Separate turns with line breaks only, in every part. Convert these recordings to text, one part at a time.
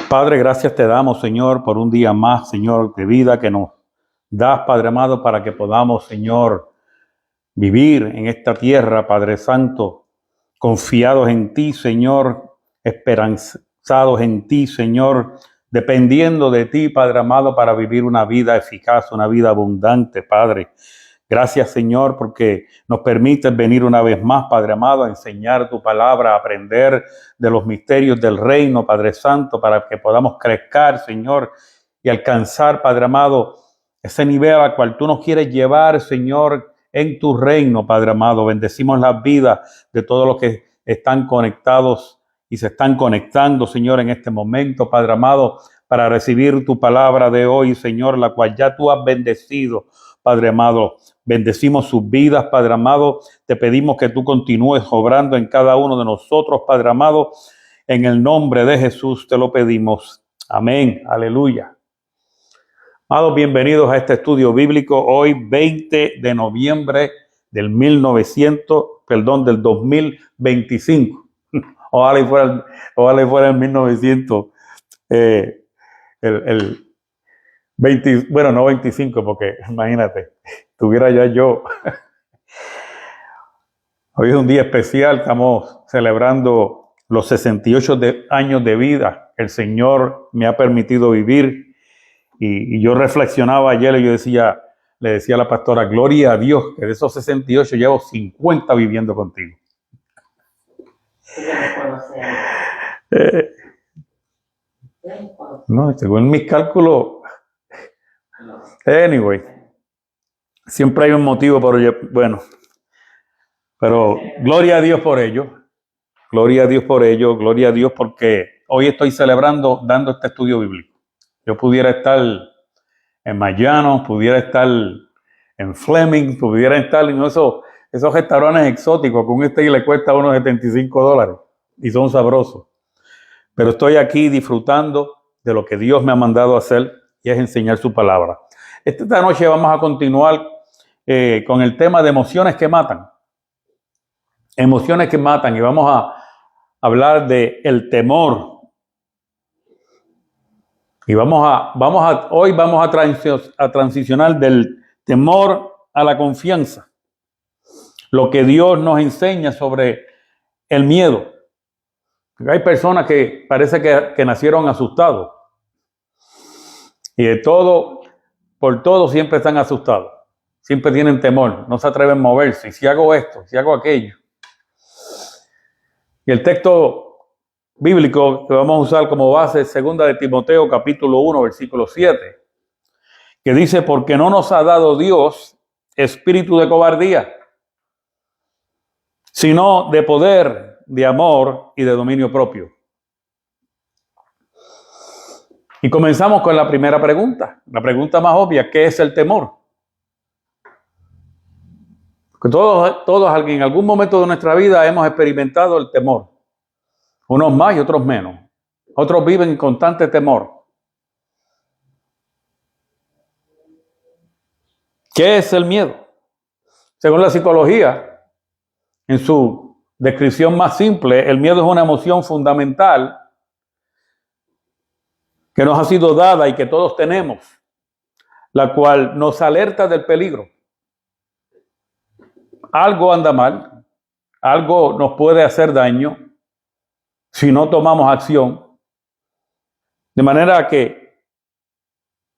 Padre, gracias te damos, Señor, por un día más, Señor, de vida que nos das, Padre amado, para que podamos, Señor, vivir en esta tierra, Padre Santo, confiados en ti, Señor, esperanzados en ti, Señor, dependiendo de ti, Padre amado, para vivir una vida eficaz, una vida abundante, Padre. Gracias, Señor, porque nos permites venir una vez más, Padre amado, a enseñar tu palabra, a aprender de los misterios del reino, Padre Santo, para que podamos crecer, Señor, y alcanzar, Padre amado, ese nivel al cual tú nos quieres llevar, Señor, en tu reino, Padre amado. Bendecimos las vidas de todos los que están conectados y se están conectando, Señor, en este momento, Padre amado, para recibir tu palabra de hoy, Señor, la cual ya tú has bendecido, Padre amado. Bendecimos sus vidas, Padre amado. Te pedimos que tú continúes obrando en cada uno de nosotros, Padre amado. En el nombre de Jesús te lo pedimos. Amén. Aleluya. Amados, bienvenidos a este estudio bíblico. Hoy, 20 de noviembre del 2025. Ojalá y fuera el 1900. El 20, bueno, no 25, porque imagínate, tuviera ya yo. Hoy es un día especial, estamos celebrando los 68 años de vida que el Señor me ha permitido vivir. Y yo reflexionaba ayer y le decía a la pastora, gloria a Dios, que de esos 68 llevo 50 viviendo contigo. No, según mis cálculos, anyway, siempre hay un motivo por ello. Bueno, pero gloria a Dios por ello. Gloria a Dios por ello. Gloria a Dios porque hoy estoy celebrando, dando este estudio bíblico. Yo pudiera estar en Mayano, pudiera estar en Fleming, pudiera estar en esos restaurantes exóticos que un steak le cuesta unos $75 y son sabrosos. Pero estoy aquí disfrutando de lo que Dios me ha mandado a hacer y es enseñar su palabra. Esta noche vamos a continuar con el tema de emociones que matan. Emociones que matan, y vamos a hablar de el temor. Y hoy vamos a transicionar del temor a la confianza. Lo que Dios nos enseña sobre el miedo. Hay personas que parece que nacieron asustados. Y por todo siempre están asustados. Siempre tienen temor, no se atreven a moverse. Y si hago esto, si hago aquello. Y el texto bíblico que vamos a usar como base es 2 de Timoteo, capítulo 1, versículo 7. Que dice, porque no nos ha dado Dios espíritu de cobardía, sino de poder, de amor y de dominio propio. Y comenzamos con la primera pregunta. La pregunta más obvia, ¿qué es el temor? Porque todos en algún momento de nuestra vida hemos experimentado el temor. Unos más y otros menos. Otros viven en constante temor. ¿Qué es el miedo? Según la psicología, en su descripción más simple, el miedo es una emoción fundamental que nos ha sido dada y que todos tenemos, la cual nos alerta del peligro. Algo anda mal, algo nos puede hacer daño si no tomamos acción. De manera que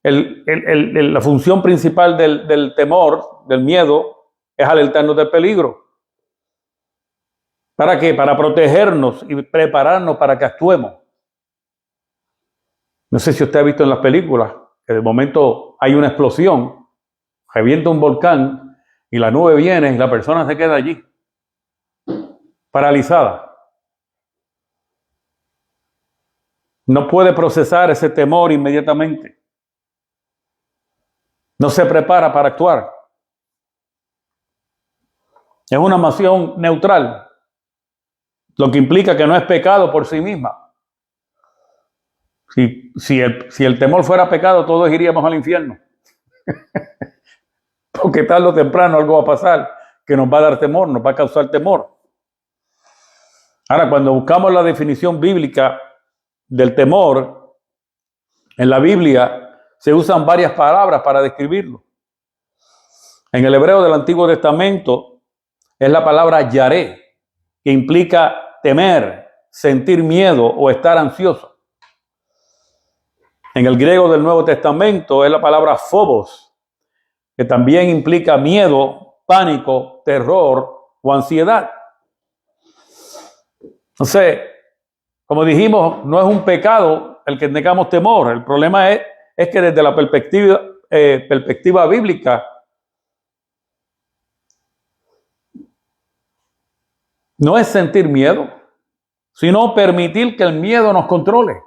la función principal del temor, del miedo, es alertarnos del peligro. ¿Para qué? Para protegernos y prepararnos para que actuemos. No sé si usted ha visto en las películas que de momento hay una explosión, revienta un volcán y la nube viene y la persona se queda allí, paralizada. No puede procesar ese temor inmediatamente. No se prepara para actuar. Es una emoción neutral, lo que implica que no es pecado por sí misma. Si el temor fuera pecado, todos iríamos al infierno. Porque tarde o temprano algo va a pasar que nos va a dar temor, nos va a causar temor. Ahora, cuando buscamos la definición bíblica del temor, En la Biblia se usan varias palabras para describirlo. En el hebreo del Antiguo Testamento es la palabra yaré, que implica temer, sentir miedo o estar ansioso. En el griego del Nuevo Testamento es la palabra phobos, que también implica miedo, pánico, terror o ansiedad. Entonces, como dijimos, no es un pecado el que tengamos temor. El problema es que desde la perspectiva bíblica, no es sentir miedo, sino permitir que el miedo nos controle.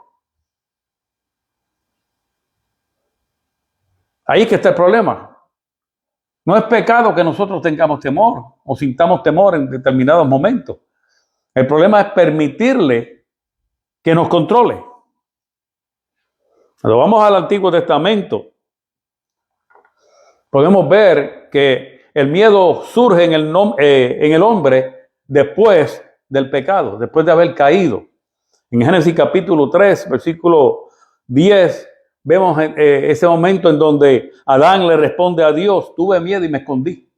Ahí que está el problema. No es pecado que nosotros tengamos temor o sintamos temor en determinados momentos. El problema es permitirle que nos controle. Cuando vamos al Antiguo Testamento, podemos ver que el miedo surge en el hombre después del pecado, después de haber caído. En Génesis capítulo 3, versículo 10, vemos ese momento en donde Adán le responde a Dios: tuve miedo y me escondí.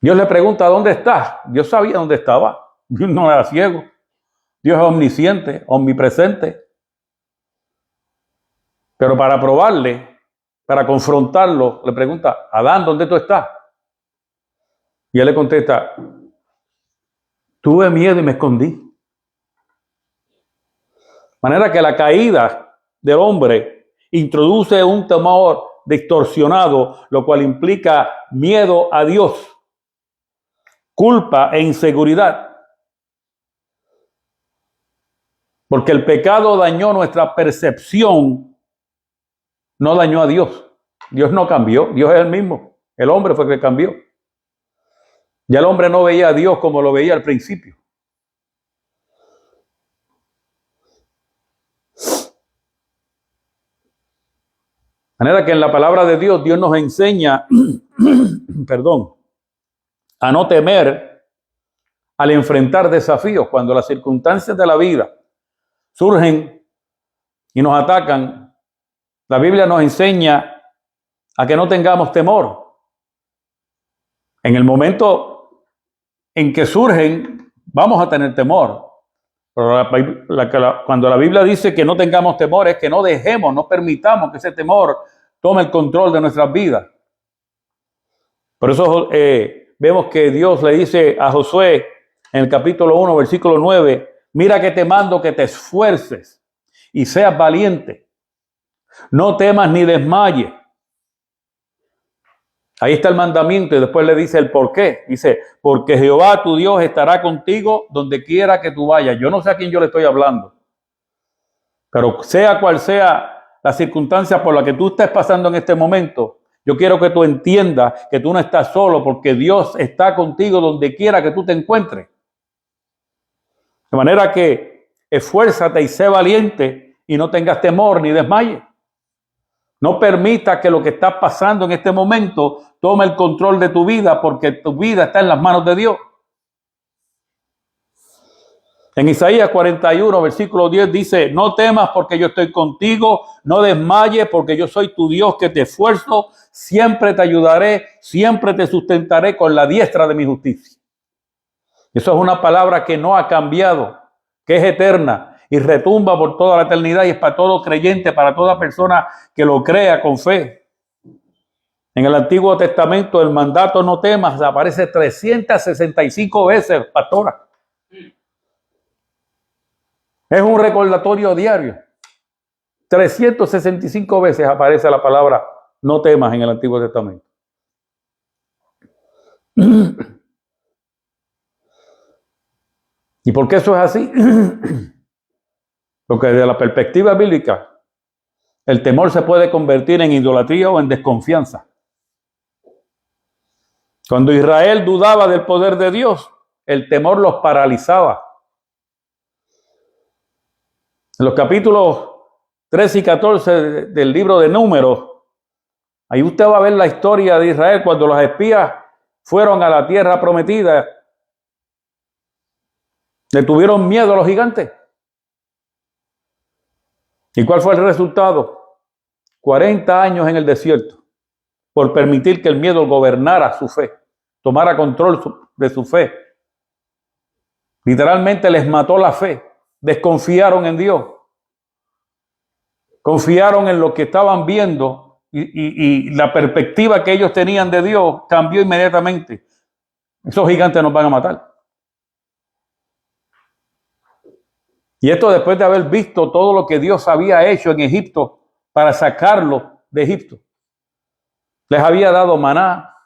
Dios le pregunta: ¿dónde estás? Dios sabía dónde estaba. Dios no era ciego. Dios es omnisciente, omnipresente. Pero para probarle, para confrontarlo, le pregunta: Adán, ¿dónde tú estás? Y él le contesta: tuve miedo y me escondí. De manera que la caída del hombre introduce un temor distorsionado, lo cual implica miedo a Dios, culpa e inseguridad. Porque el pecado dañó nuestra percepción, no dañó a Dios. Dios no cambió, Dios es el mismo. El hombre fue el que cambió. Ya el hombre no veía a Dios como lo veía al principio. De manera que en la palabra de Dios, Dios nos enseña, a no temer al enfrentar desafíos. Cuando las circunstancias de la vida surgen y nos atacan, la Biblia nos enseña a que no tengamos temor. En el momento en que surgen, vamos a tener temor. Pero cuando la Biblia dice que no tengamos temor, es que no dejemos, no permitamos que ese temor tome el control de nuestras vidas. Por eso vemos que Dios le dice a Josué en el capítulo 1, versículo 9, mira que te mando que te esfuerces y seas valiente. No temas ni desmayes. Ahí está el mandamiento y después le dice el por qué. Dice, porque Jehová tu Dios estará contigo donde quiera que tú vayas. Yo no sé a quién yo le estoy hablando, pero sea cual sea la circunstancia por la que tú estés pasando en este momento, yo quiero que tú entiendas que tú no estás solo, porque Dios está contigo donde quiera que tú te encuentres. De manera que esfuérzate y sé valiente y no tengas temor ni desmayes. No permitas que lo que está pasando en este momento tome el control de tu vida, porque tu vida está en las manos de Dios. En Isaías 41, versículo 10 dice, no temas porque yo estoy contigo, no desmayes porque yo soy tu Dios que te esfuerzo, siempre te ayudaré, siempre te sustentaré con la diestra de mi justicia. Eso es una palabra que no ha cambiado, que es eterna y retumba por toda la eternidad y es para todo creyente, para toda persona que lo crea con fe. En el Antiguo Testamento el mandato no temas aparece 365 veces, pastora. Es un recordatorio diario. 365 veces aparece la palabra no temas en el Antiguo Testamento. ¿Y por qué eso es así? Porque desde la perspectiva bíblica, el temor se puede convertir en idolatría o en desconfianza. Cuando Israel dudaba del poder de Dios, el temor los paralizaba. En los capítulos 13 y 14 del libro de Números, ahí usted va a ver la historia de Israel cuando los espías fueron a la tierra prometida. Le tuvieron miedo a los gigantes. ¿Y cuál fue el resultado? 40 años en el desierto por permitir que el miedo gobernara su fe, tomara control de su fe. Literalmente les mató la fe. Desconfiaron en Dios. Confiaron en lo que estaban viendo y la perspectiva que ellos tenían de Dios cambió inmediatamente. Esos gigantes nos van a matar. Y esto después de haber visto todo lo que Dios había hecho en Egipto para sacarlo de Egipto. Les había dado maná,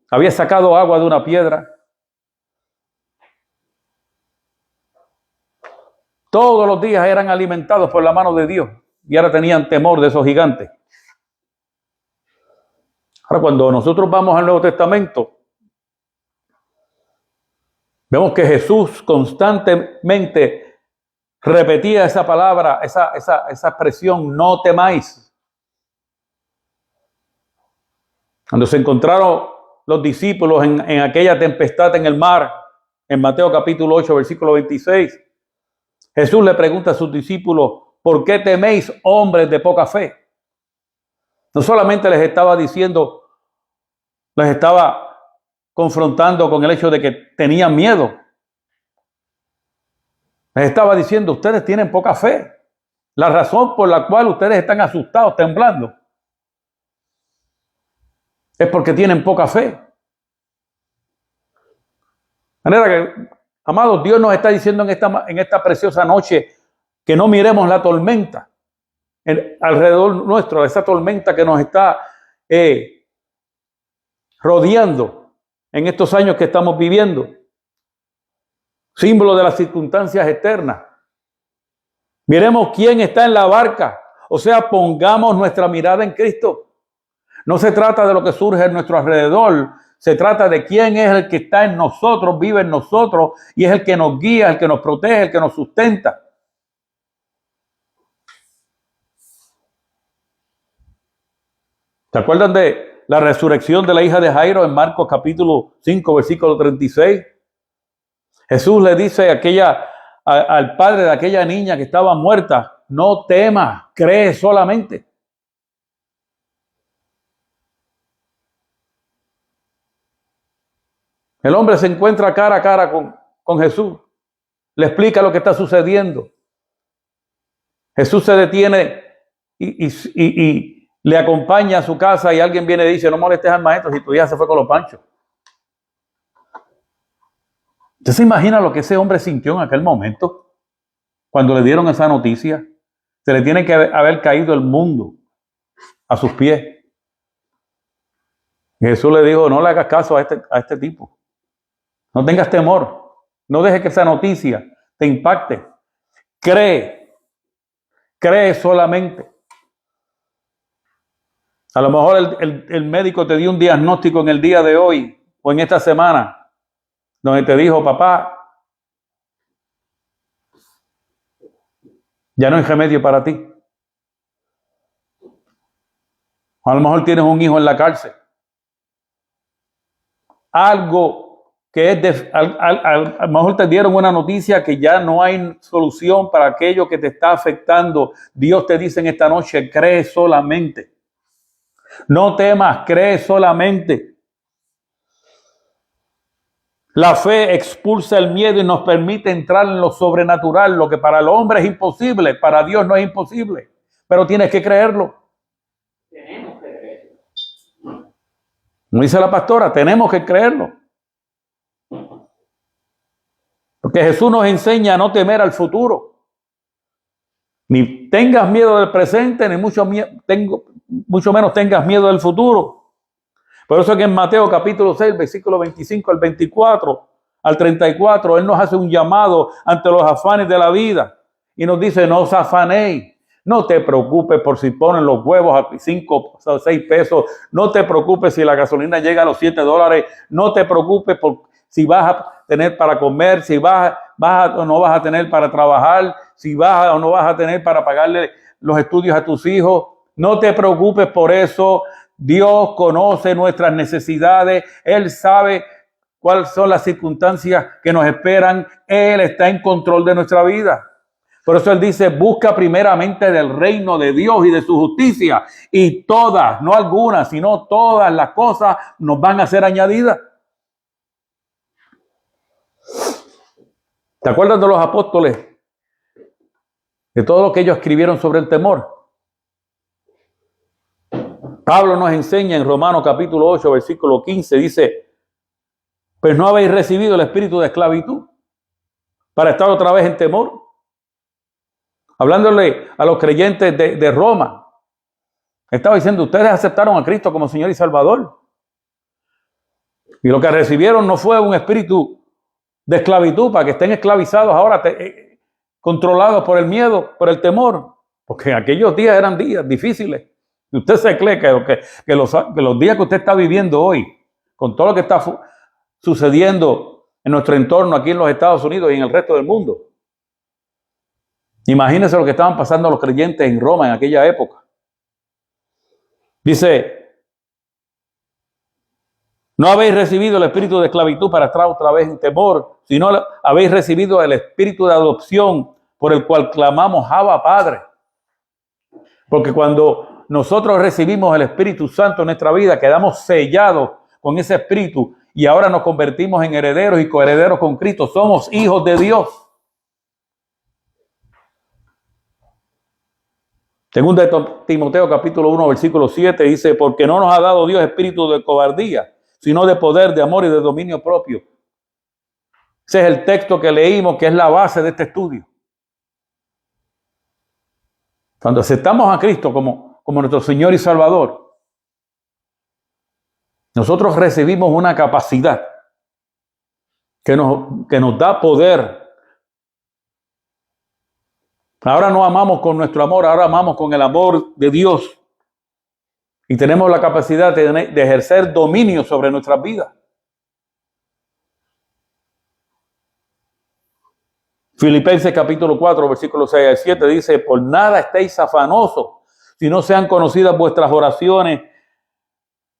había sacado agua de una piedra. Todos los días eran alimentados por la mano de Dios y ahora tenían temor de esos gigantes. Ahora, cuando nosotros vamos al Nuevo Testamento, vemos que Jesús constantemente repetía esa palabra, esa expresión, no temáis. Cuando se encontraron los discípulos en aquella tempestad en el mar, en Mateo capítulo 8, versículo 26, Jesús le pregunta a sus discípulos, ¿por qué teméis, hombres de poca fe? No solamente les estaba diciendo, les estaba confrontando con el hecho de que tenían miedo. Les estaba diciendo, ustedes tienen poca fe. La razón por la cual ustedes están asustados, temblando, es porque tienen poca fe. De manera que, amados, Dios nos está diciendo en esta preciosa noche que no miremos la tormenta alrededor nuestro, esa tormenta que nos está rodeando en estos años que estamos viviendo. Símbolo de las circunstancias externas. Miremos quién está en la barca. O sea, pongamos nuestra mirada en Cristo. No se trata de lo que surge en nuestro alrededor. Se trata de quién es el que está en nosotros, vive en nosotros y es el que nos guía, el que nos protege, el que nos sustenta. ¿Se acuerdan de la resurrección de la hija de Jairo en Marcos capítulo 5, versículo 36? Jesús le dice al padre de aquella niña que estaba muerta, no temas, cree solamente. El hombre se encuentra cara a cara con Jesús. Le explica lo que está sucediendo. Jesús se detiene y le acompaña a su casa y alguien viene y dice, no molestes al maestro si tu hija se fue con los panchos. ¿Usted se imagina lo que ese hombre sintió en aquel momento? Cuando le dieron esa noticia. Se le tiene que haber caído el mundo a sus pies. Y Jesús le dijo, no le hagas caso a este tipo. No tengas temor. No dejes que esa noticia te impacte. Cree. Cree solamente. A lo mejor el médico te dio un diagnóstico en el día de hoy o en esta semana donde te dijo, papá, ya no hay remedio para ti. A lo mejor tienes un hijo en la cárcel. Algo que es a lo mejor te dieron una noticia que ya no hay solución para aquello que te está afectando. Dios te dice en esta noche, cree solamente. No temas, cree solamente. La fe expulsa el miedo y nos permite entrar en lo sobrenatural. Lo que para el hombre es imposible, para Dios no es imposible. Pero tienes que creerlo. Tenemos que creerlo. Como dice la pastora, tenemos que creerlo. Porque Jesús nos enseña a no temer al futuro. Ni tengas miedo del presente, ni mucho menos tengas miedo del futuro. Por eso que en Mateo capítulo 6, versículo 25 al 24, al 34, Él nos hace un llamado ante los afanes de la vida. Y nos dice, no os afanéis. No te preocupes por si ponen los huevos a 5 o 6 pesos. No te preocupes si la gasolina llega a los $7. No te preocupes por si vas a tener para comer, si vas o no vas a tener para trabajar, si vas o no vas a tener para pagarle los estudios a tus hijos. No te preocupes por eso. Dios conoce nuestras necesidades. Él sabe cuáles son las circunstancias que nos esperan. Él está en control de nuestra vida. Por eso él dice, busca primeramente del reino de Dios y de su justicia, y todas, no algunas, sino todas las cosas nos van a ser añadidas. ¿Te acuerdas de los apóstoles? De todo lo que ellos escribieron sobre el temor. Pablo nos enseña en Romanos capítulo 8, versículo 15, dice, pues no habéis recibido el espíritu de esclavitud para estar otra vez en temor. Hablándole a los creyentes de Roma, estaba diciendo, ustedes aceptaron a Cristo como Señor y Salvador. Y lo que recibieron no fue un espíritu de esclavitud para que estén esclavizados ahora, controlados por el miedo, por el temor. Porque aquellos días eran días difíciles. Y usted se cree que los días que usted está viviendo hoy, con todo lo que está sucediendo en nuestro entorno aquí en los Estados Unidos y en el resto del mundo. Imagínense lo que estaban pasando los creyentes en Roma en aquella época. Dice, no habéis recibido el espíritu de esclavitud para estar otra vez en temor, sino habéis recibido el espíritu de adopción por el cual clamamos, Abba, Padre. Porque cuando nosotros recibimos el Espíritu Santo en nuestra vida, quedamos sellados con ese espíritu y ahora nos convertimos en herederos y coherederos con Cristo. Somos hijos de Dios. Segunda de Timoteo capítulo 1 versículo 7 dice, porque no nos ha dado Dios espíritu de cobardía, sino de poder, de amor y de dominio propio. Ese es el texto que leímos, que es la base de este estudio. Cuando aceptamos a Cristo como nuestro Señor y Salvador, nosotros recibimos una capacidad que nos da poder. Ahora no amamos con nuestro amor, ahora amamos con el amor de Dios. Y tenemos la capacidad de ejercer dominio sobre nuestras vidas. Filipenses capítulo 4, versículos 6 al 7 dice, por nada estéis afanosos, si no sean conocidas vuestras oraciones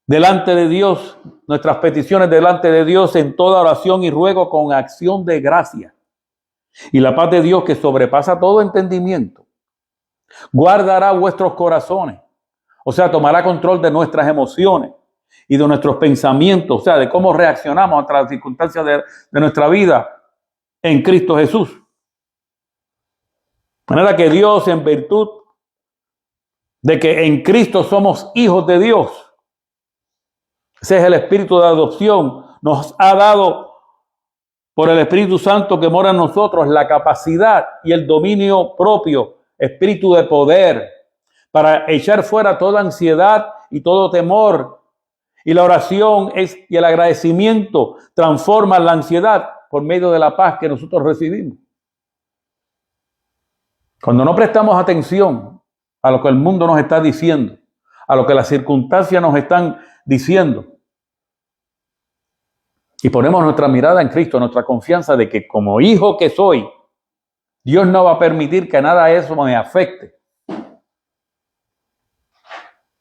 delante de Dios, nuestras peticiones delante de Dios en toda oración y ruego con acción de gracia. Y la paz de Dios que sobrepasa todo entendimiento, guardará vuestros corazones. O sea, tomará control de nuestras emociones y de nuestros pensamientos, o sea, de cómo reaccionamos ante las circunstancias de nuestra vida en Cristo Jesús. De manera que Dios, en virtud de que en Cristo somos hijos de Dios, ese es el espíritu de adopción, nos ha dado por el Espíritu Santo que mora en nosotros la capacidad y el dominio propio, espíritu de poder, para echar fuera toda ansiedad y todo temor. Y la oración y el agradecimiento transforman la ansiedad por medio de la paz que nosotros recibimos. Cuando no prestamos atención a lo que el mundo nos está diciendo, a lo que las circunstancias nos están diciendo, y ponemos nuestra mirada en Cristo, nuestra confianza de que como hijo que soy, Dios no va a permitir que nada de eso me afecte.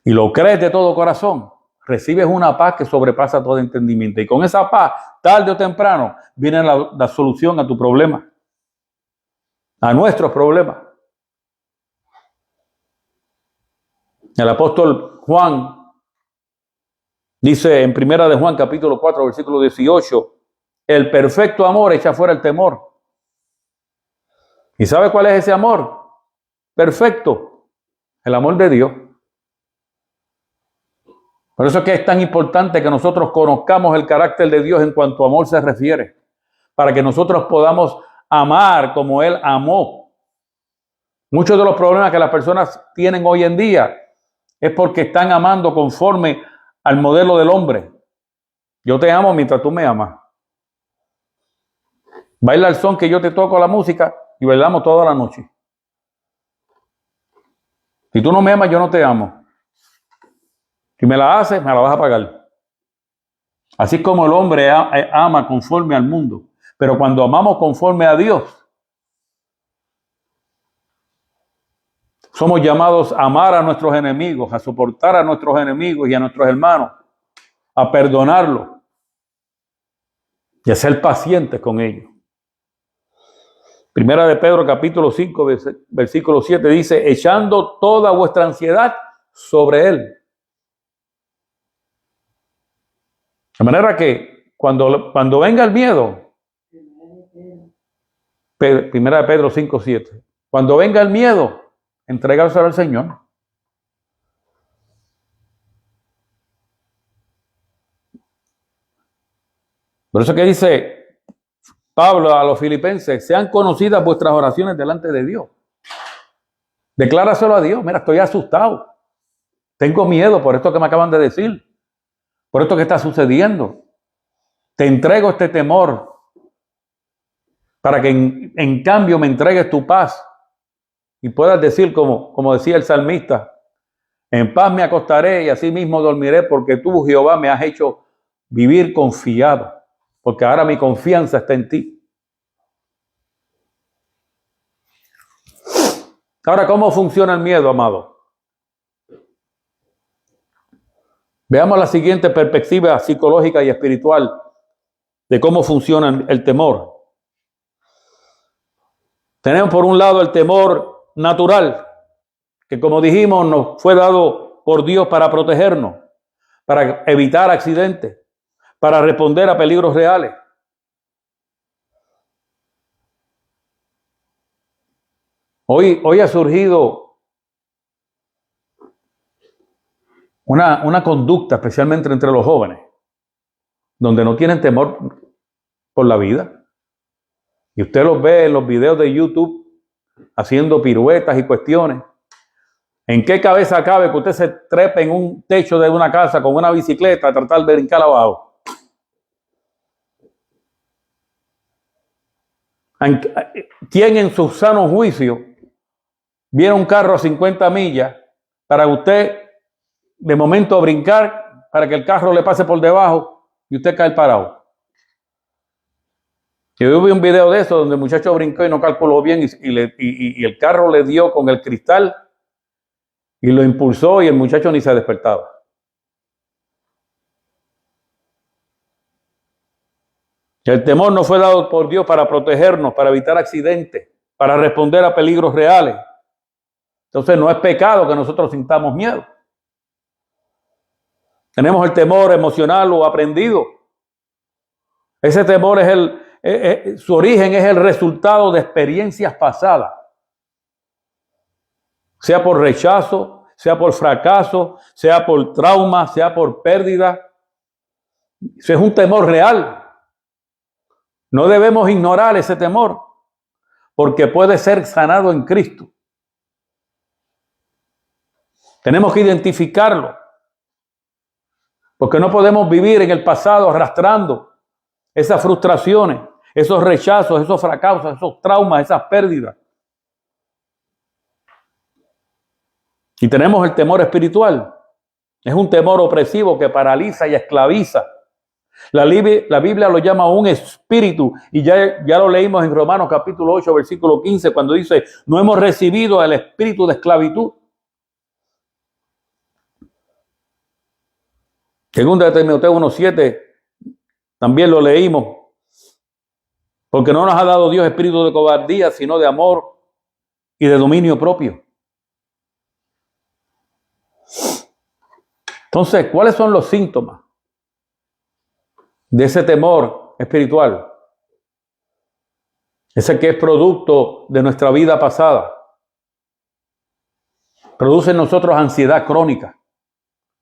Y lo crees de todo corazón, recibes una paz que sobrepasa todo entendimiento. Y con esa paz, tarde o temprano, viene la solución a tu problema, a nuestros problemas. El apóstol Juan dice en Primera de Juan, capítulo 4, versículo 18, el perfecto amor echa fuera el temor. ¿Y sabe cuál es ese amor? Perfecto, el amor de Dios. Por eso es que es tan importante que nosotros conozcamos el carácter de Dios en cuanto a amor se refiere, para que nosotros podamos amar como Él amó. Muchos de los problemas que las personas tienen hoy en día es porque están amando conforme al modelo del hombre. Yo te amo mientras tú me amas. Baila el son que yo te toco la música y bailamos toda la noche. Si tú no me amas, yo no te amo. Si me la haces, me la vas a pagar. Así como el hombre ama conforme al mundo. Pero cuando amamos conforme a Dios, somos llamados a amar a nuestros enemigos, a soportar a nuestros enemigos y a nuestros hermanos, a perdonarlos y a ser pacientes con ellos. Primera de Pedro capítulo 5, versículo 7 dice, echando toda vuestra ansiedad sobre Él. De manera que cuando venga el miedo, Primera de Pedro 5, 7, cuando venga el miedo, entregárselo al Señor. Por eso que dice Pablo a los filipenses, sean conocidas vuestras oraciones delante de Dios. Decláraselo a Dios. Mira, estoy asustado. Tengo miedo por esto que me acaban de decir. Por esto que está sucediendo. Te entrego este temor para que en cambio me entregues tu paz y puedas decir como decía el salmista, en paz me acostaré y así mismo dormiré porque tú, Jehová, me has hecho vivir confiado, porque ahora mi confianza está en ti. Ahora, ¿cómo funciona el miedo, amado? Veamos la siguiente perspectiva psicológica y espiritual de cómo funciona el temor. Tenemos por un lado el temor natural, que como dijimos nos fue dado por Dios para protegernos, para evitar accidentes, para responder a peligros reales. Hoy ha surgido una conducta, especialmente entre los jóvenes, donde no tienen temor por la vida. Y usted los ve en los videos de YouTube haciendo piruetas y cuestiones. ¿En qué cabeza cabe que usted se trepe en un techo de una casa con una bicicleta a tratar de brincar abajo? ¿Quién en su sano juicio viene un carro a 50 millas para usted de momento brincar para que el carro le pase por debajo y usted cae parado? Yo vi un video de eso donde el muchacho brincó y no calculó bien y el carro le dio con el cristal y lo impulsó y el muchacho ni se despertaba. El temor nos fue dado por Dios para protegernos, para evitar accidentes, para responder a peligros reales. Entonces no es pecado que nosotros sintamos miedo. Tenemos el temor emocional o aprendido. Ese temor su origen es el resultado de experiencias pasadas. Sea por rechazo, sea por fracaso, sea por trauma, sea por pérdida. Eso es un temor real. No debemos ignorar ese temor, porque puede ser sanado en Cristo. Tenemos que identificarlo, porque no podemos vivir en el pasado arrastrando esas frustraciones, esos rechazos, esos fracasos, esos traumas, esas pérdidas. Y tenemos el temor espiritual. Es un temor opresivo que paraliza y esclaviza. La Biblia lo llama un espíritu, y ya lo leímos en Romanos capítulo 8, versículo 15, cuando dice, no hemos recibido el espíritu de esclavitud. Segunda de Timoteo 1:7, también lo leímos, porque no nos ha dado Dios espíritu de cobardía, sino de amor y de dominio propio. Entonces, ¿cuáles son los síntomas de ese temor espiritual? Ese que es producto de nuestra vida pasada. Produce en nosotros ansiedad crónica,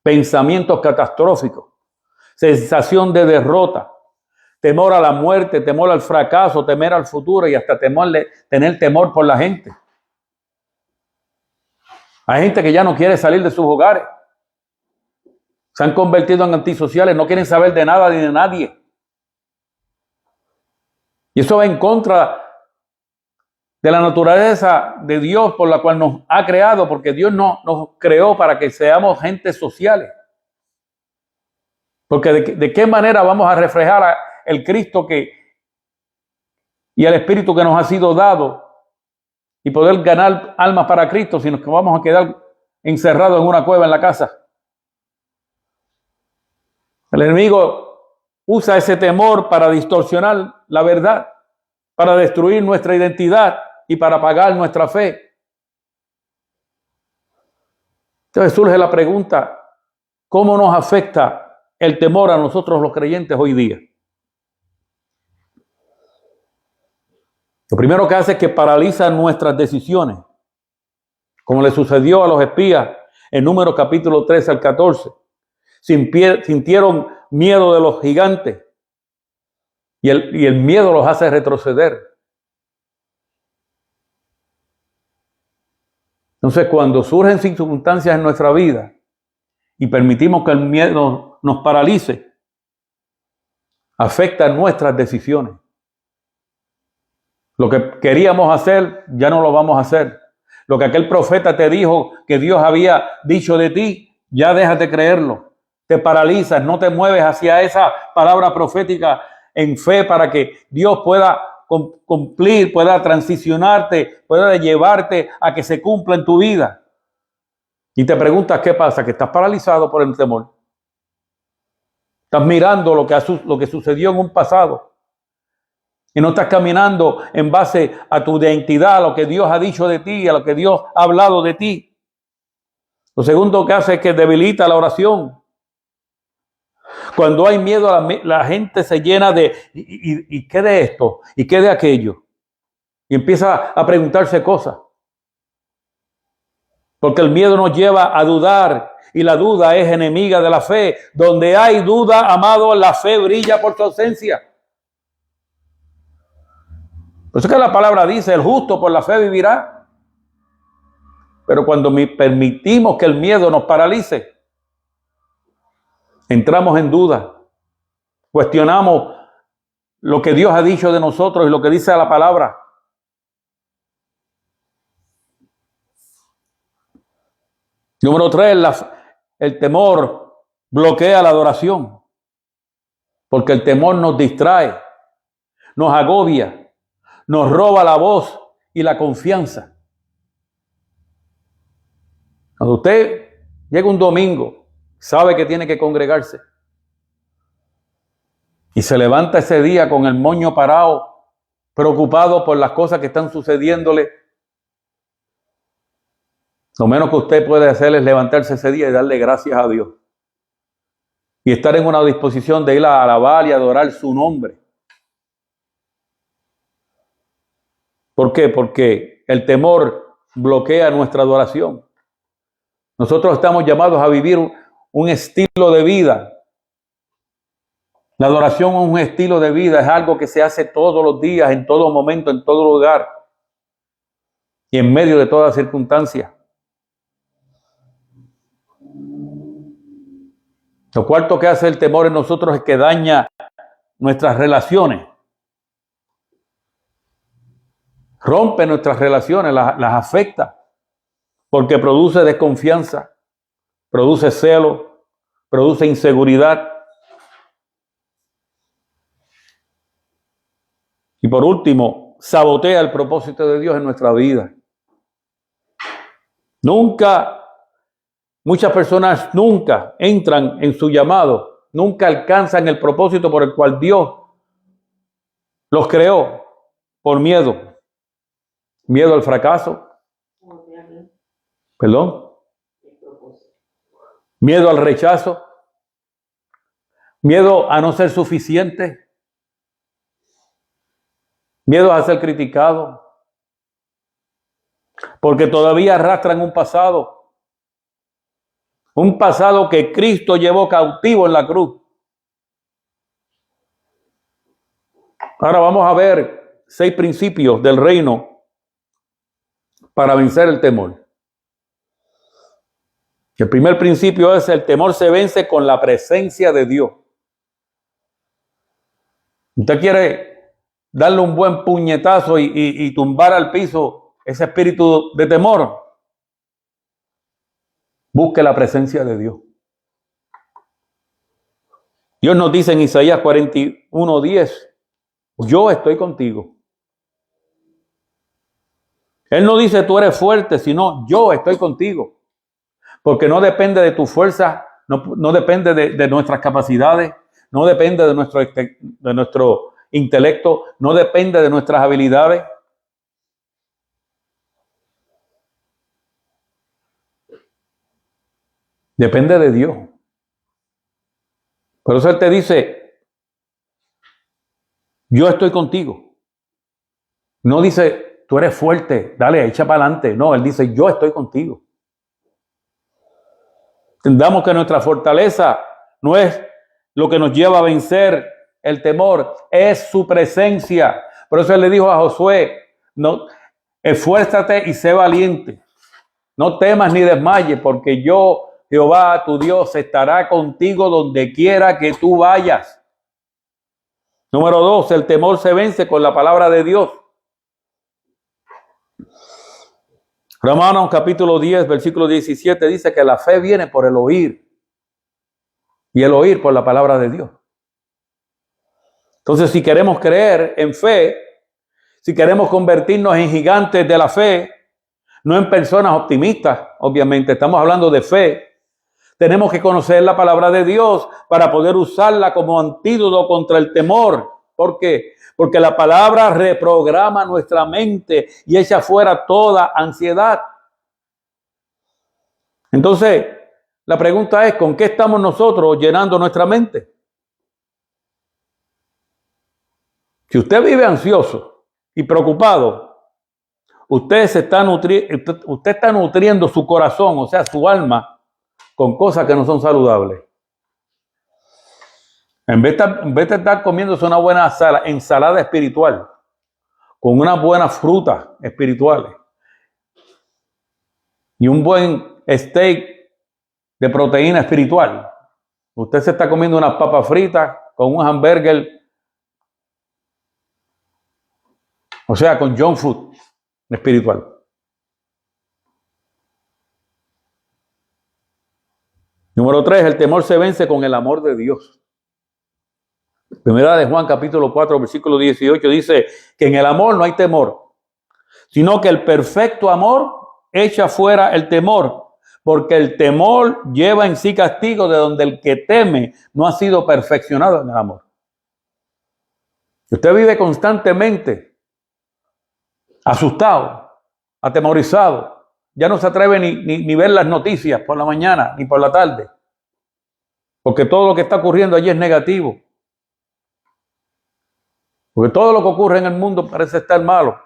pensamientos catastróficos, sensación de derrota, temor a la muerte, temor al fracaso, temor al futuro y hasta tener temor por la gente. Hay gente que ya no quiere salir de sus hogares. Se han convertido en antisociales, no quieren saber de nada ni de nadie. Y eso va en contra de la naturaleza de Dios por la cual nos ha creado, porque Dios nos creó para que seamos gente sociales. Porque de qué manera vamos a reflejar el Cristo y el Espíritu que nos ha sido dado y poder ganar almas para Cristo, sino que vamos a quedar encerrados en una cueva en la casa. El enemigo usa ese temor para distorsionar la verdad para destruir nuestra identidad y para apagar nuestra fe. Entonces surge la pregunta, ¿cómo nos afecta el temor a nosotros los creyentes hoy día? Lo primero que hace es que paraliza nuestras decisiones, como le sucedió a los espías en Números capítulo 13 al 14. Sintieron miedo de los gigantes y el miedo los hace retroceder. Entonces, cuando surgen circunstancias en nuestra vida y permitimos que el miedo nos paralice, afecta nuestras decisiones. Lo que queríamos hacer, ya no lo vamos a hacer. Lo que aquel profeta te dijo que Dios había dicho de ti, ya dejas de creerlo. Te paralizas, no te mueves hacia esa palabra profética en fe para que Dios pueda cumplir, pueda transicionarte, pueda llevarte a que se cumpla en tu vida. Y te preguntas qué pasa, que estás paralizado por el temor. Estás mirando lo que sucedió en un pasado. Y no estás caminando en base a tu identidad, a lo que Dios ha dicho de ti, a lo que Dios ha hablado de ti. Lo segundo que hace es que debilita la oración. Cuando hay miedo, la gente se llena de, ¿y qué de esto? ¿Y qué de aquello? Y empieza a preguntarse cosas. Porque el miedo nos lleva a dudar y la duda es enemiga de la fe. Donde hay duda, amado, la fe brilla por su ausencia. Por eso que la palabra dice, el justo por la fe vivirá. Pero cuando permitimos que el miedo nos paralice, entramos en duda, cuestionamos lo que Dios ha dicho de nosotros y lo que dice la palabra. Número 3, el temor bloquea la adoración, porque el temor nos distrae, nos agobia, nos roba la voz y la confianza. Cuando usted llega un domingo, sabe que tiene que congregarse y se levanta ese día con el moño parado, preocupado por las cosas que están sucediéndole, lo menos que usted puede hacer es levantarse ese día y darle gracias a Dios y estar en una disposición de ir a alabar y adorar su nombre. ¿Por qué? Porque el temor bloquea nuestra adoración. Nosotros estamos llamados a vivir un estilo de vida. La adoración es un estilo de vida, es algo que se hace todos los días, en todo momento, en todo lugar y en medio de toda circunstancia. Lo cuarto que hace el temor en nosotros es que daña nuestras relaciones. Rompe nuestras relaciones, las afecta, porque produce desconfianza, produce celo, produce inseguridad. Y por último, sabotea el propósito de Dios en nuestra vida. Muchas personas nunca entran en su llamado, nunca alcanzan el propósito por el cual Dios los creó, por miedo. Miedo al fracaso. ¿Perdón? Miedo al rechazo. Miedo a no ser suficiente. Miedo a ser criticado. Porque todavía arrastran un pasado. Un pasado que Cristo llevó cautivo en la cruz. Ahora vamos a ver 6 principios del reino para vencer el temor. El primer principio es: el temor se vence con la presencia de Dios. Usted quiere darle un buen puñetazo y tumbar al piso ese espíritu de temor. Busque la presencia de Dios. Dios nos dice en Isaías 41:10, yo estoy contigo. Él no dice tú eres fuerte, sino yo estoy contigo. Porque no depende de tu fuerza, no depende de nuestras capacidades, no depende de nuestro intelecto, no depende de nuestras habilidades. Depende de Dios. Por eso Él te dice, yo estoy contigo. No dice, tú eres fuerte, dale, echa para adelante. No, Él dice, yo estoy contigo. Entendamos que nuestra fortaleza no es lo que nos lleva a vencer el temor, es su presencia. Por eso Él le dijo a Josué, no, esfuérzate y sé valiente. No temas ni desmayes, porque yo, Jehová, tu Dios, estará contigo donde quiera que tú vayas. Número 2, el temor se vence con la palabra de Dios. Romanos capítulo 10, versículo 17 dice que la fe viene por el oír y el oír por la palabra de Dios. Entonces, si queremos creer en fe, si queremos convertirnos en gigantes de la fe, no en personas optimistas, obviamente, estamos hablando de fe, tenemos que conocer la palabra de Dios para poder usarla como antídoto contra el temor. ¿Por qué? Porque la palabra reprograma nuestra mente y echa fuera toda ansiedad. Entonces, la pregunta es, ¿con qué estamos nosotros llenando nuestra mente? Si usted vive ansioso y preocupado, usted está nutriendo su corazón, o sea, su alma, con cosas que no son saludables. En vez de estar comiéndose una buena ensalada espiritual, con unas buenas frutas espirituales y un buen steak de proteína espiritual, usted se está comiendo unas papas fritas con un hamburger, o sea, con junk food espiritual. Número 3, el temor se vence con el amor de Dios. Primera de Juan capítulo 4, versículo 18 dice que en el amor no hay temor, sino que el perfecto amor echa fuera el temor, porque el temor lleva en sí castigo, de donde el que teme no ha sido perfeccionado en el amor. Usted vive constantemente asustado, atemorizado, ya no se atreve ni ver las noticias por la mañana ni por la tarde, porque todo lo que está ocurriendo allí es negativo. Porque todo lo que ocurre en el mundo parece estar malo.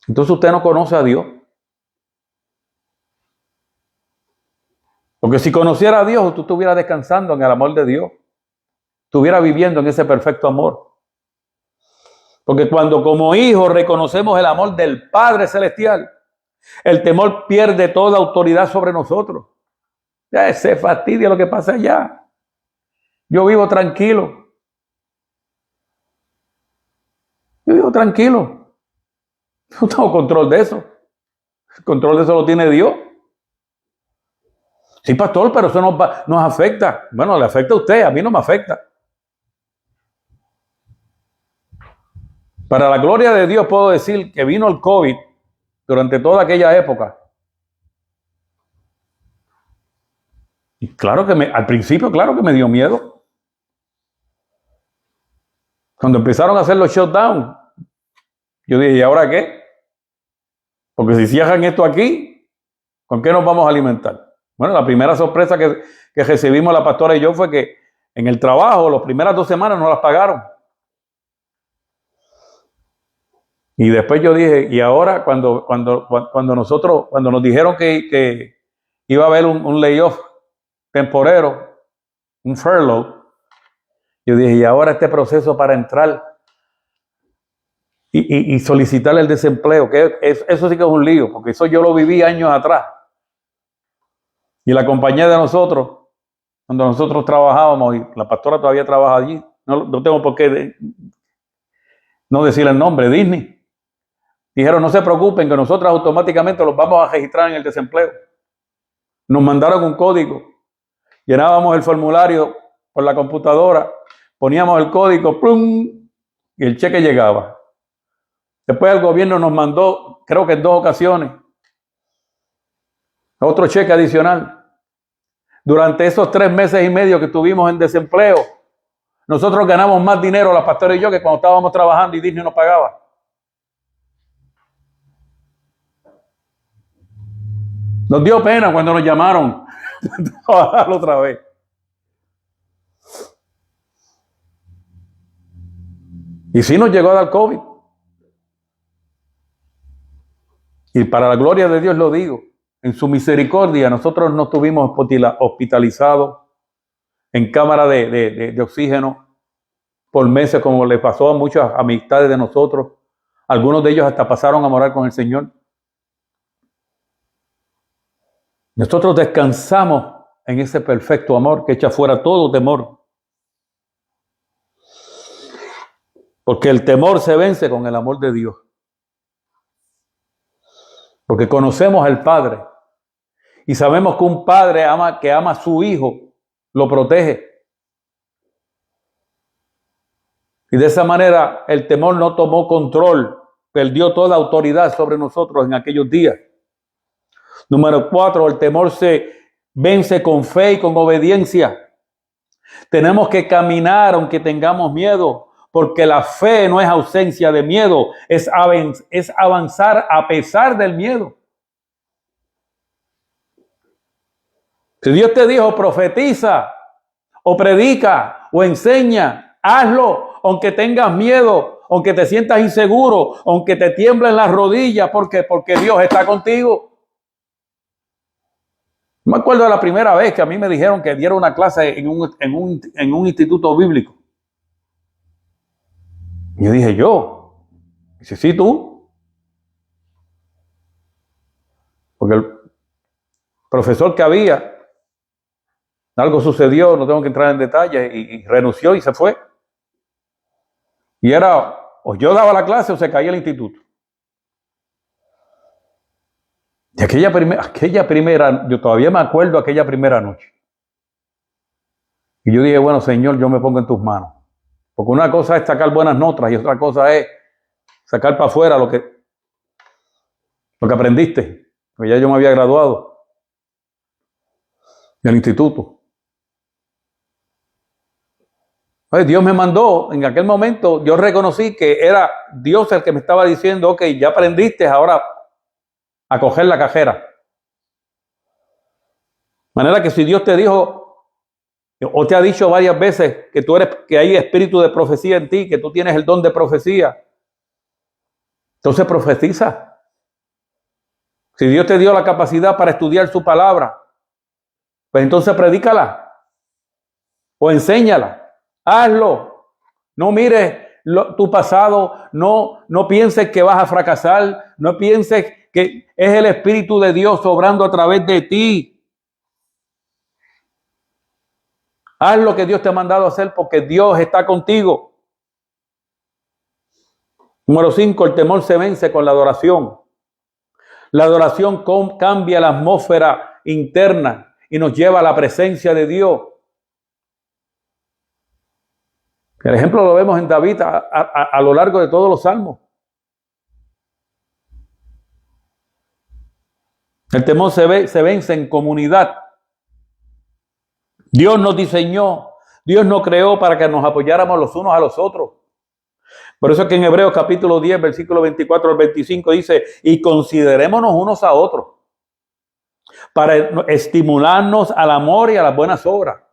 Entonces usted no conoce a Dios. Porque si conociera a Dios, usted estuviera descansando en el amor de Dios. Estuviera viviendo en ese perfecto amor. Porque cuando como hijos reconocemos el amor del Padre Celestial, el temor pierde toda autoridad sobre nosotros. Ya se fastidia lo que pasa allá. Yo vivo tranquilo. Yo vivo tranquilo. No tengo control de eso. El control de eso lo tiene Dios. Sí, pastor, pero eso nos afecta. Bueno, le afecta a usted, a mí no me afecta. Para la gloria de Dios puedo decir que vino el COVID durante toda aquella época. Y claro que al principio, claro que me dio miedo. Cuando empezaron a hacer los shutdowns, yo dije, ¿y ahora qué? Porque si cierran esto aquí, ¿con qué nos vamos a alimentar? Bueno, la primera sorpresa que recibimos la pastora y yo fue que en el trabajo, las primeras 2 semanas nos las pagaron. Y después yo dije, y ahora cuando nos dijeron que iba a haber un layoff temporero, un furlough, yo dije, y ahora este proceso para entrar y solicitar el desempleo, eso sí que es un lío, porque eso yo lo viví años atrás. Y la compañía de nosotros, cuando nosotros trabajábamos, y la pastora todavía trabaja allí, no tengo por qué no decir el nombre, Disney. Dijeron, no se preocupen, que nosotros automáticamente los vamos a registrar en el desempleo. Nos mandaron un código, llenábamos el formulario por la computadora, poníamos el código, ¡plum!, y el cheque llegaba. Después el gobierno nos mandó, creo que en 2 ocasiones, otro cheque adicional. Durante esos 3 meses y medio que estuvimos en desempleo, Nosotros ganamos más dinero, las pastores y yo, que cuando estábamos trabajando y Disney nos pagaba. Nos dio pena cuando nos llamaron a trabajar otra vez. Y sí nos llegó a dar COVID. Y para la gloria de Dios lo digo, en su misericordia nosotros no estuvimos hospitalizados en cámara de oxígeno por meses, como le pasó a muchas amistades de nosotros. Algunos de ellos hasta pasaron a morar con el Señor. Nosotros descansamos en ese perfecto amor que echa fuera todo temor. Porque el temor se vence con el amor de Dios. Porque conocemos al Padre y sabemos que un padre que ama a su hijo, lo protege. Y de esa manera el temor no tomó control, perdió toda autoridad sobre nosotros en aquellos días. Número 4, el temor se vence con fe y con obediencia. Tenemos que caminar aunque tengamos miedo, porque la fe no es ausencia de miedo, es avanzar a pesar del miedo. Si Dios te dijo profetiza o predica o enseña, hazlo aunque tengas miedo, aunque te sientas inseguro, aunque te tiemblen las rodillas, porque Dios está contigo. Me acuerdo de la primera vez que a mí me dijeron que diera una clase en un instituto bíblico. Y yo dije, dice, sí, tú. Porque el profesor que había, algo sucedió, no tengo que entrar en detalles, y renunció y se fue. Y era, o yo daba la clase o se caía el instituto. Y aquella primera, yo todavía me acuerdo aquella primera noche. Y yo dije, bueno, Señor, yo me pongo en tus manos. Porque una cosa es sacar buenas notas y otra cosa es sacar para afuera lo que aprendiste. Porque ya yo me había graduado del instituto. Pues Dios me mandó, en aquel momento yo reconocí que era Dios el que me estaba diciendo, ok, ya aprendiste, ahora a coger la cajera. De manera que si Dios te dijo o te ha dicho varias veces que hay espíritu de profecía en ti, que tú tienes el don de profecía, entonces profetiza. Si Dios te dio la capacidad para estudiar su palabra, pues entonces predícala o enséñala. Hazlo. No mires tu pasado, no pienses que vas a fracasar, no pienses que es el Espíritu de Dios obrando a través de ti. Haz lo que Dios te ha mandado a hacer porque Dios está contigo. Número 5, el temor se vence con la adoración. La adoración cambia la atmósfera interna y nos lleva a la presencia de Dios. El ejemplo lo vemos en David a lo largo de todos los salmos. El temor se vence en comunidad. Dios nos diseñó, Dios nos creó para que nos apoyáramos los unos a los otros. Por eso es que en Hebreos capítulo 10, versículo 24 al 25 dice, y considerémonos unos a otros para estimularnos al amor y a las buenas obras.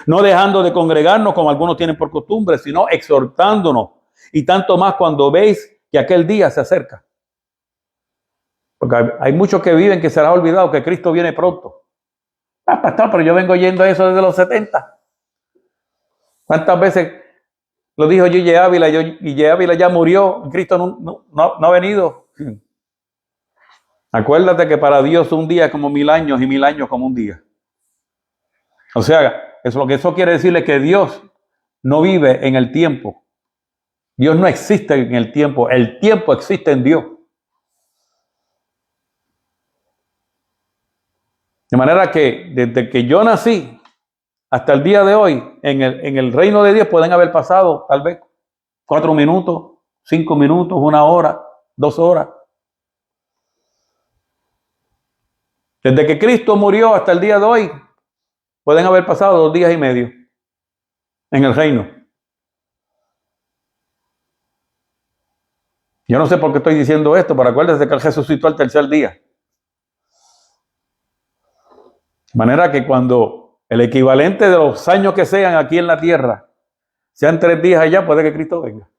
No dejando de congregarnos como algunos tienen por costumbre, sino exhortándonos. Y tanto más cuando veis que aquel día se acerca. Porque hay muchos que viven que se les ha olvidado que Cristo viene pronto. Pastor, pero yo vengo oyendo eso desde los 70. ¿Cuántas veces lo dijo G.J. Ávila? Y G.J. Ávila ya murió. Cristo no ha venido. Acuérdate que para Dios un día es como 1000 años y 1000 años como un día. O sea, lo que eso quiere decirle que Dios no vive en el tiempo. Dios no existe en el tiempo existe en Dios. De manera que desde que yo nací hasta el día de hoy, en el reino de Dios pueden haber pasado tal vez 4 minutos, 5 minutos, 1 hora, 2 horas. Desde que Cristo murió hasta el día de hoy, pueden haber pasado 2 días y medio. en el reino. Yo no sé por qué estoy diciendo esto, pero acuérdese que Él resucitó al tercer día. De manera que cuando el equivalente de los años que sean aquí en la tierra sean 3 días allá, puede que Cristo venga.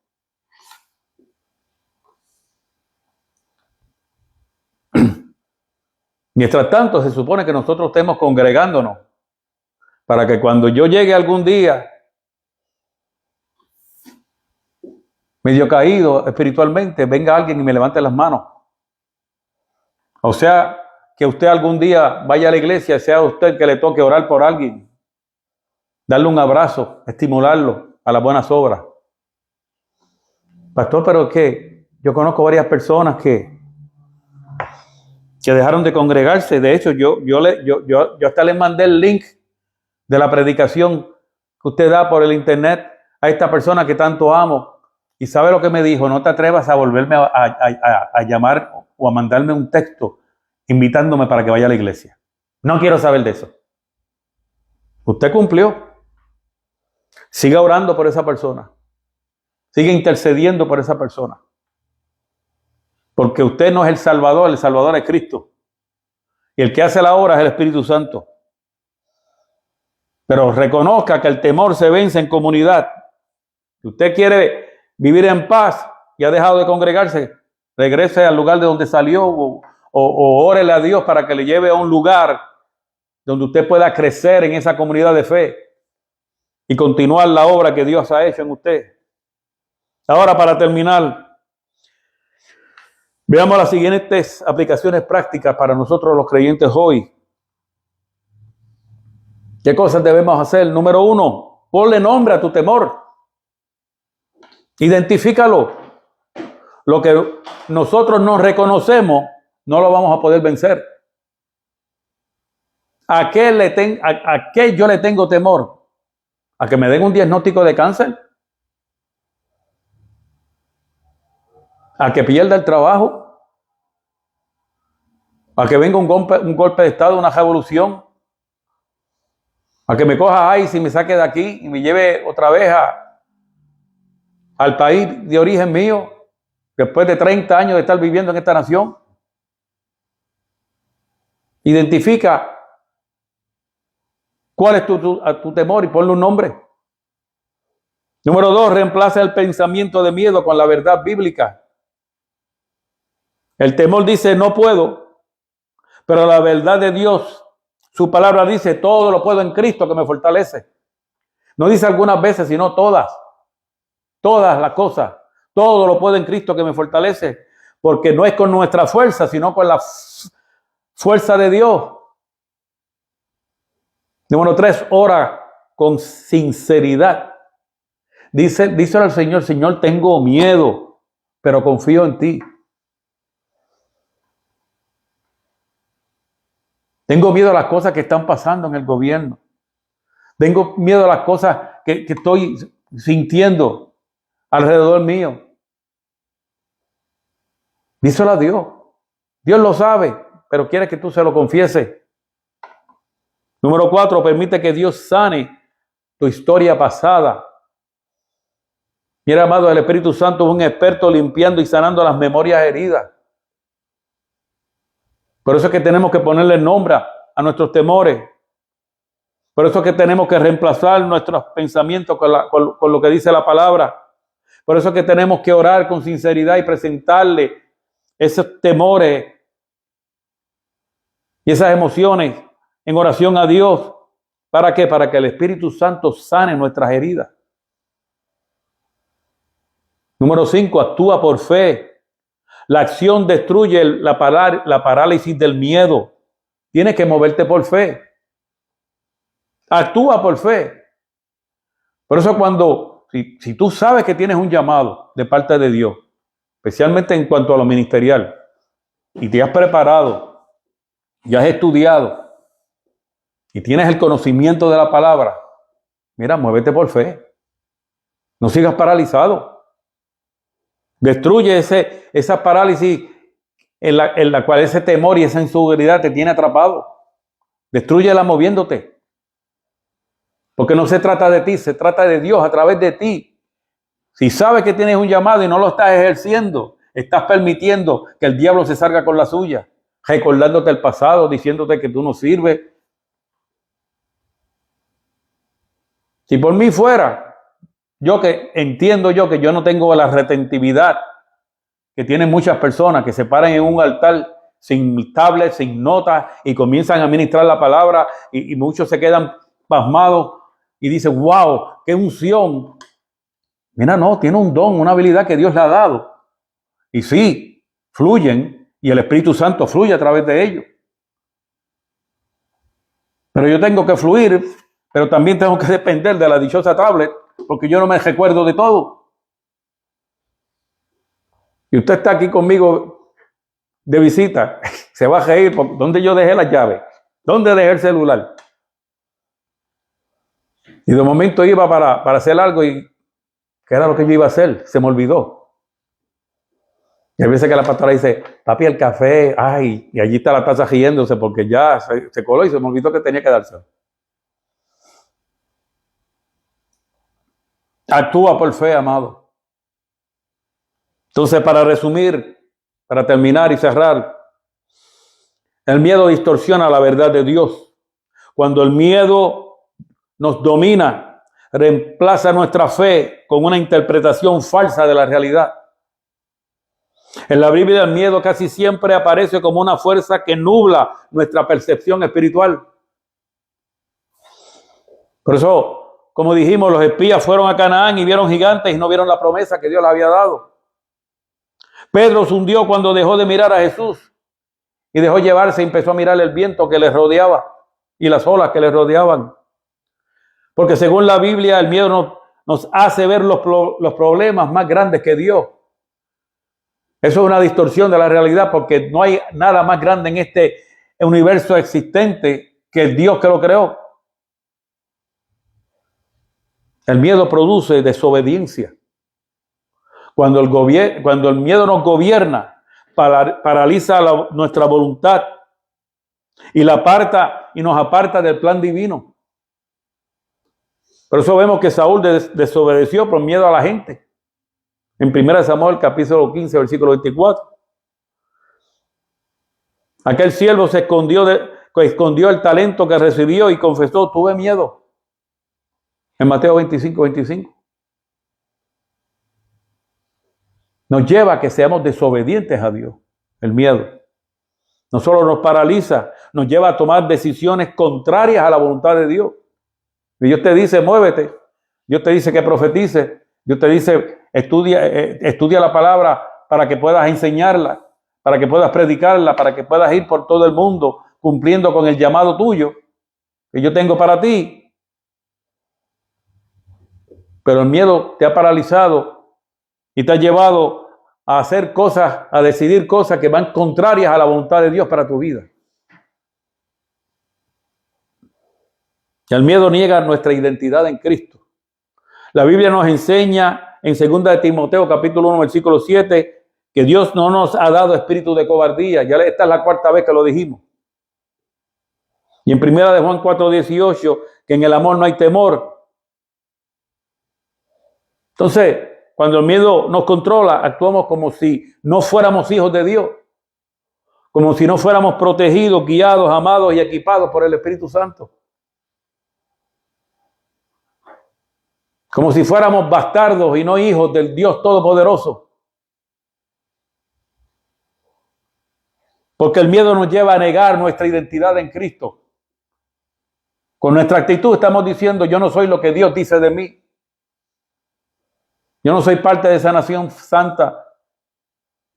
Mientras tanto, se supone que nosotros estemos congregándonos para que cuando yo llegue algún día medio caído espiritualmente, venga alguien y me levante las manos. O sea, que usted algún día vaya a la iglesia y sea usted que le toque orar por alguien, darle un abrazo, estimularlo a las buenas obras. Pastor, pero es que yo conozco varias personas que dejaron de congregarse. De hecho, yo hasta les mandé el link de la predicación que usted da por el internet a esta persona que tanto amo. Y sabe lo que me dijo: no te atrevas a volverme a llamar o a mandarme un texto invitándome para que vaya a la iglesia. No quiero saber de eso. Usted cumplió. Siga orando por esa persona. Siga intercediendo por esa persona. Porque usted no es el Salvador es Cristo. Y el que hace la obra es el Espíritu Santo. Pero reconozca que el temor se vence en comunidad. Si usted quiere vivir en paz y ha dejado de congregarse, regrese al lugar de donde salió o órele a Dios para que le lleve a un lugar donde usted pueda crecer en esa comunidad de fe y continuar la obra que Dios ha hecho en usted. Ahora, para terminar, veamos las siguientes aplicaciones prácticas para nosotros los creyentes hoy. ¿Qué cosas debemos hacer? Número 1, ponle nombre a tu temor. Identifícalo. Lo que nosotros no reconocemos, no lo vamos a poder vencer. ¿A qué yo le tengo temor? ¿A que me den un diagnóstico de cáncer? ¿A que pierda el trabajo? ¿A que venga un golpe de estado, una revolución? ¿A que me coja ICE y me saque de aquí y me lleve otra vez al país de origen mío, después de 30 años de estar viviendo en esta nación? Identifica cuál es tu temor y ponle un nombre. Número 2, reemplaza el pensamiento de miedo con la verdad bíblica. El temor dice no puedo, pero la verdad de Dios, su palabra dice todo lo puedo en Cristo que me fortalece. No dice algunas veces, sino todas. Todas las cosas, todo lo puedo en Cristo que me fortalece, porque no es con nuestra fuerza, sino con la fuerza de Dios. Número 3, ora con sinceridad. Dice al Señor: Señor, tengo miedo, pero confío en ti. Tengo miedo a las cosas que están pasando en el gobierno. Tengo miedo a las cosas que estoy sintiendo alrededor mío. Díselo a Dios. Dios lo sabe, pero quiere que tú se lo confieses. Número 4, permite que Dios sane tu historia pasada. Mira, amado, el Espíritu Santo es un experto limpiando y sanando las memorias heridas. Por eso es que tenemos que ponerle nombre a nuestros temores. Por eso es que tenemos que reemplazar nuestros pensamientos con lo que dice la palabra. Por eso es que tenemos que orar con sinceridad y presentarle esos temores y esas emociones en oración a Dios. ¿Para qué? Para que el Espíritu Santo sane nuestras heridas. Número 5, actúa por fe. La acción destruye la parálisis del miedo. Tienes que moverte por fe. Actúa por fe. Por eso si tú sabes que tienes un llamado de parte de Dios, especialmente en cuanto a lo ministerial, y te has preparado, y has estudiado, y tienes el conocimiento de la palabra, mira, muévete por fe. No sigas paralizado. Destruye esa parálisis en la cual ese temor y esa inseguridad te tiene atrapado. Destrúyela moviéndote. Porque no se trata de ti, se trata de Dios a través de ti. Si sabes que tienes un llamado y no lo estás ejerciendo, estás permitiendo que el diablo se salga con la suya, recordándote el pasado, diciéndote que tú no sirves. Si por mí fuera, yo que entiendo yo que yo no tengo la retentividad que tienen muchas personas que se paran en un altar sin tablet, sin notas y comienzan a ministrar la palabra y muchos se quedan pasmados y dicen, wow, qué unción. Mira, no, tiene un don, una habilidad que Dios le ha dado. Y sí, fluyen y el Espíritu Santo fluye a través de ellos. Pero yo tengo que fluir, pero también tengo que depender de la dichosa tablet, porque yo no me recuerdo de todo. Y usted está aquí conmigo de visita, se va a reír, ¿dónde yo dejé las llaves? ¿Dónde dejé el celular? Y de momento iba para hacer algo y ¿qué era lo que yo iba a hacer? Se me olvidó. Y hay veces que la pastora dice, papi, el café, ay, y allí está la taza riéndose porque ya se coló y se me olvidó que tenía que dárselo. Actúa por fe, amado. Entonces, para resumir, para terminar y cerrar, el miedo distorsiona la verdad de Dios. Cuando el miedo nos domina, reemplaza nuestra fe con una interpretación falsa de la realidad. En la Biblia el miedo casi siempre aparece como una fuerza que nubla nuestra percepción espiritual. Por eso, como dijimos, los espías fueron a Canaán y vieron gigantes y no vieron la promesa que Dios les había dado. Pedro se hundió cuando dejó de mirar a Jesús y dejó llevarse y empezó a mirar el viento que les rodeaba y las olas que les rodeaban. Porque según la Biblia, el miedo nos hace ver los problemas más grandes que Dios. Eso es una distorsión de la realidad porque no hay nada más grande en este universo existente que el Dios que lo creó. El miedo produce desobediencia. Cuando el miedo nos gobierna, paraliza nuestra voluntad y nos aparta del plan divino. Por eso vemos que Saúl desobedeció por miedo a la gente. En 1 Samuel capítulo 15, versículo 24. Aquel siervo se escondió el talento que recibió y confesó, tuve miedo. En Mateo 25, 25. Nos lleva a que seamos desobedientes a Dios, el miedo. No solo nos paraliza, nos lleva a tomar decisiones contrarias a la voluntad de Dios. Y Dios te dice, muévete. Dios te dice que profetice. Dios te dice, estudia la palabra para que puedas enseñarla, para que puedas predicarla, para que puedas ir por todo el mundo cumpliendo con el llamado tuyo que yo tengo para ti. Pero el miedo te ha paralizado y te ha llevado a hacer cosas, a decidir cosas que van contrarias a la voluntad de Dios para tu vida. El miedo niega nuestra identidad en Cristo. La Biblia nos enseña en 2 de Timoteo capítulo 1 versículo 7 que Dios no nos ha dado espíritu de cobardía. Ya esta es la cuarta vez que lo dijimos. Y en 1 de Juan 4:18 que en el amor no hay temor. Entonces, cuando el miedo nos controla, actuamos como si no fuéramos hijos de Dios. Como si no fuéramos protegidos, guiados, amados y equipados por el Espíritu Santo. Como si fuéramos bastardos y no hijos del Dios Todopoderoso. Porque el miedo nos lleva a negar nuestra identidad en Cristo. Con nuestra actitud estamos diciendo, yo no soy lo que Dios dice de mí. Yo no soy parte de esa nación santa.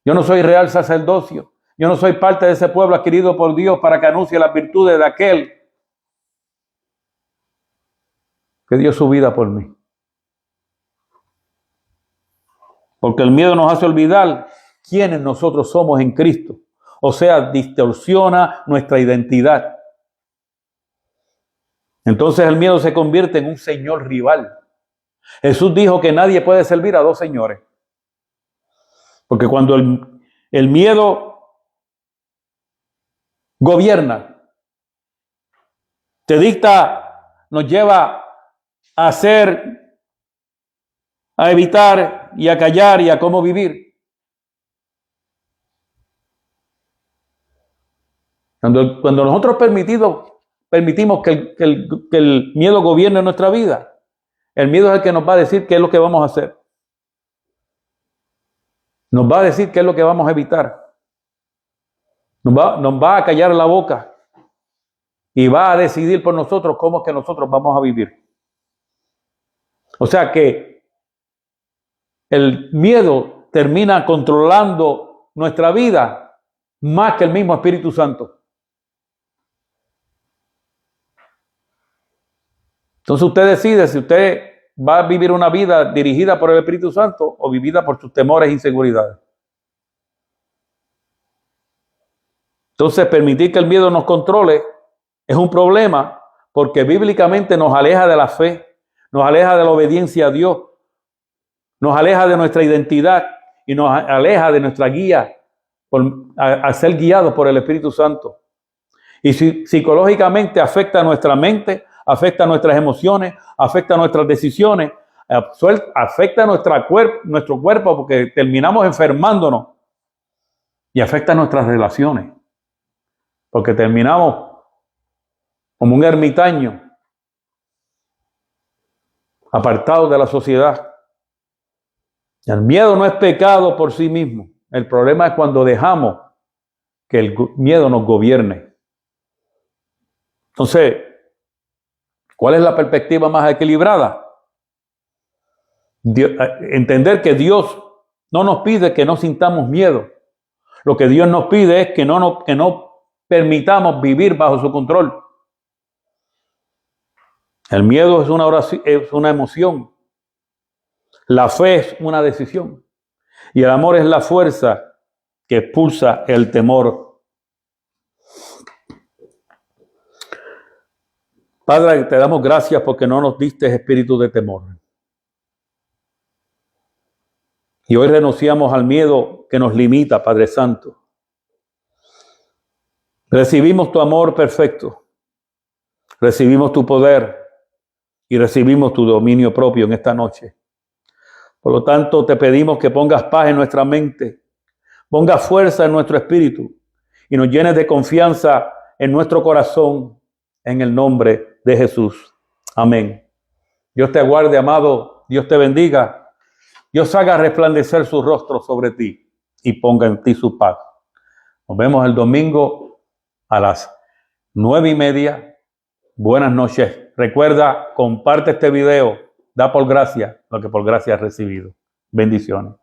Yo no soy real sacerdocio. Yo no soy parte de ese pueblo adquirido por Dios para que anuncie las virtudes de aquel que dio su vida por mí. Porque el miedo nos hace olvidar quiénes nosotros somos en Cristo. O sea, distorsiona nuestra identidad. Entonces el miedo se convierte en un señor rival. Jesús dijo que nadie puede servir a dos señores. Porque cuando el miedo gobierna, te dicta, nos lleva a hacer, a evitar y a callar y a cómo vivir. Cuando nosotros permitimos que el miedo gobierne nuestra vida, el miedo es el que nos va a decir qué es lo que vamos a hacer. Nos va a decir qué es lo que vamos a evitar. Nos va a callar la boca y va a decidir por nosotros cómo es que nosotros vamos a vivir. O sea que el miedo termina controlando nuestra vida más que el mismo Espíritu Santo. Entonces usted decide si usted va a vivir una vida dirigida por el Espíritu Santo o vivida por sus temores e inseguridades. Entonces permitir que el miedo nos controle es un problema porque bíblicamente nos aleja de la fe, nos aleja de la obediencia a Dios, nos aleja de nuestra identidad y nos aleja de nuestra guía a ser guiados por el Espíritu Santo. Y psicológicamente afecta a nuestra mente, afecta a nuestras emociones, afecta a nuestras decisiones, afecta a nuestro cuerpo porque terminamos enfermándonos y afecta a nuestras relaciones porque terminamos como un ermitaño apartado de la sociedad. El miedo no es pecado por sí mismo. El problema es cuando dejamos que el miedo nos gobierne. Entonces, ¿cuál es la perspectiva más equilibrada? Entender que Dios no nos pide que no sintamos miedo. Lo que Dios nos pide es que no permitamos vivir bajo su control. El miedo es una emoción. La fe es una decisión. Y el amor es la fuerza que expulsa el temor. Padre, te damos gracias porque no nos diste espíritu de temor. Y hoy renunciamos al miedo que nos limita, Padre Santo. Recibimos tu amor perfecto. Recibimos tu poder y recibimos tu dominio propio en esta noche. Por lo tanto, te pedimos que pongas paz en nuestra mente, pongas fuerza en nuestro espíritu y nos llenes de confianza en nuestro corazón, en el nombre de Jesús. Amén. Dios te guarde, amado. Dios te bendiga. Dios haga resplandecer su rostro sobre ti y ponga en ti su paz. Nos vemos el domingo a las 9:30. Buenas noches. Recuerda, comparte este video. Da por gracia lo que por gracia has recibido. Bendiciones.